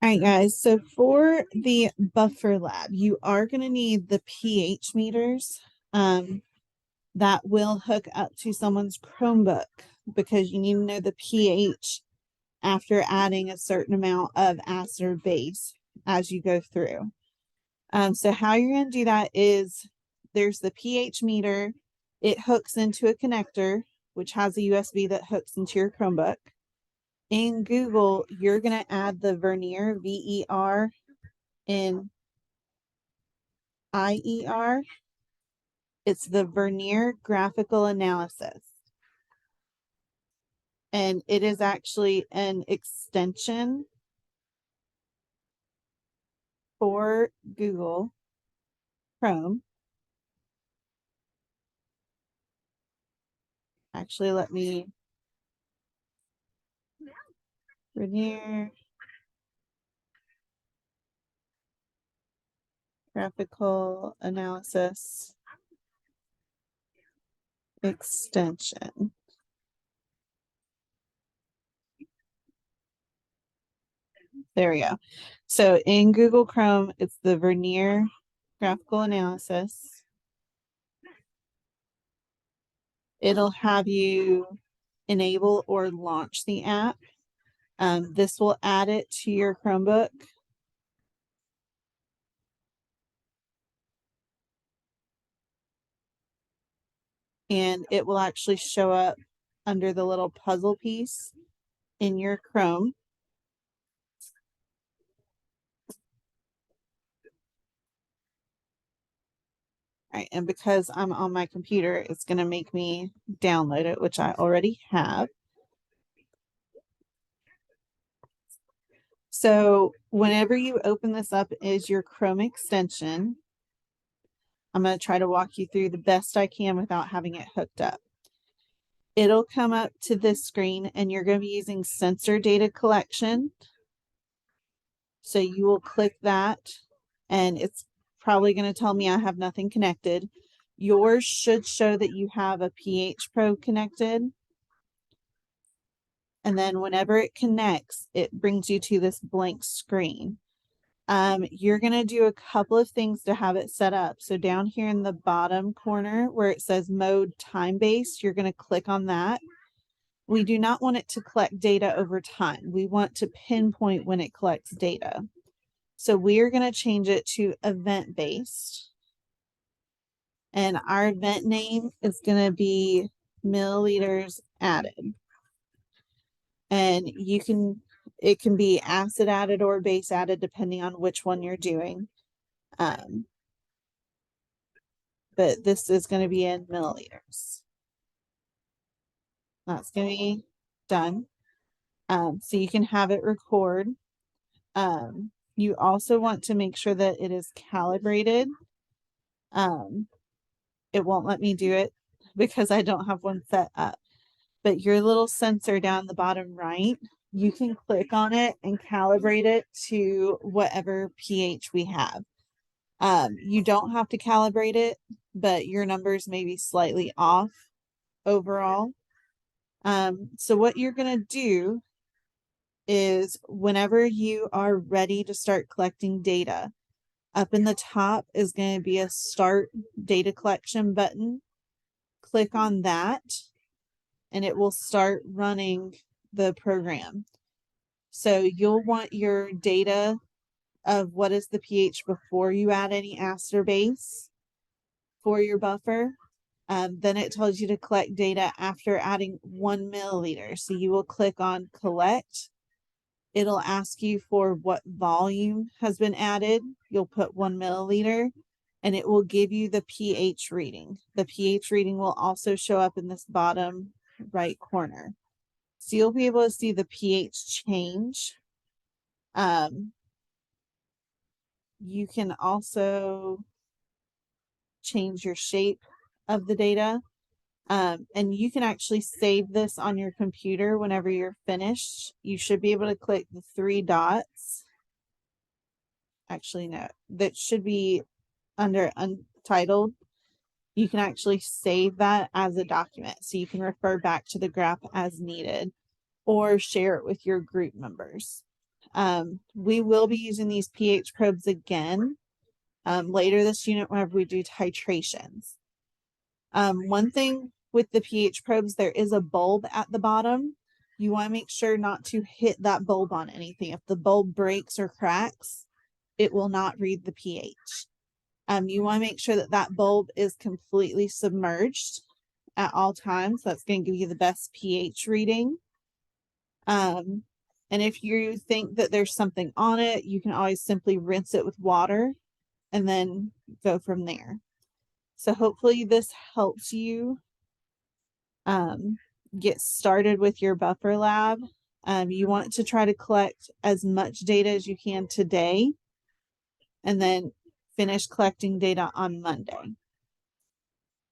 All right, guys. So for the buffer lab, you are going to need the pH meters that will hook up to someone's Chromebook because you need to know the pH after adding a certain amount of acid or base as you go through. So how you're going to do that is there's the pH meter. It hooks into a connector, which has a USB that hooks into your Chromebook. In Google, you're going to add the Vernier, VER, in IER. It's the Vernier Graphical Analysis. And it is actually an extension for Google Chrome. Actually, let me Vernier Graphical Analysis extension. There we go. So in Google Chrome, it's the Vernier Graphical Analysis. It'll have you enable or launch the app. This will add it to your Chromebook. And it will actually show up under the little puzzle piece in your Chrome. All right, and because I'm on my computer, it's going to make me download it, which I already have. So whenever you open this up is your Chrome extension. I'm going to try to walk you through the best I can without having it hooked up. It'll come up to this screen and you're going to be using sensor data collection. So you will click that and it's probably going to tell me I have nothing connected. Yours should show that you have a pH probe connected. And then whenever it connects, it brings you to this blank screen. You're going to do a couple of things to have it set up. So down here in the bottom corner where it says mode time-based, you're going to click on that. We do not want it to collect data over time. We want to pinpoint when it collects data. So we are going to change it to event-based. And our event name is going to be milliliters added. And it can be acid added or base added depending on which one you're doing. But this is going to be in milliliters. That's going to be done. So you can have it record. You also want to make sure that it is calibrated. It won't let me do it because I don't have one set up. But your little sensor down the bottom right, you can click on it and calibrate it to whatever pH we have. You don't have to calibrate it, but your numbers may be slightly off overall. So what you're going to do is whenever you are ready to start collecting data, up in the top is going to be a start data collection button. Click on that and it will start running the program. So you'll want your data of what is the pH before you add any acid or base for your buffer. Then it tells you to collect data after adding 1 milliliter. So you will click on collect. It'll ask you for what volume has been added. You'll put 1 milliliter and it will give you the pH reading. The pH reading will also show up in this bottom right corner. So you'll be able to see the pH change. You can also change your shape of the data. And you can actually save this on your computer whenever you're finished. You should be able to click the 3 dots. Actually, no, that should be under untitled. You can actually save that as a document. So you can refer back to the graph as needed or share it with your group members. We will be using these pH probes again later this unit whenever we do titrations. One thing with the pH probes, there is a bulb at the bottom. You want to make sure not to hit that bulb on anything. If the bulb breaks or cracks, it will not read the pH. You want to make sure that that bulb is completely submerged at all times. That's going to give you the best pH reading. And if you think that there's something on it, you can always simply rinse it with water and then go from there. So hopefully this helps you get started with your buffer lab. You want to try to collect as much data as you can today and then finish collecting data on Monday.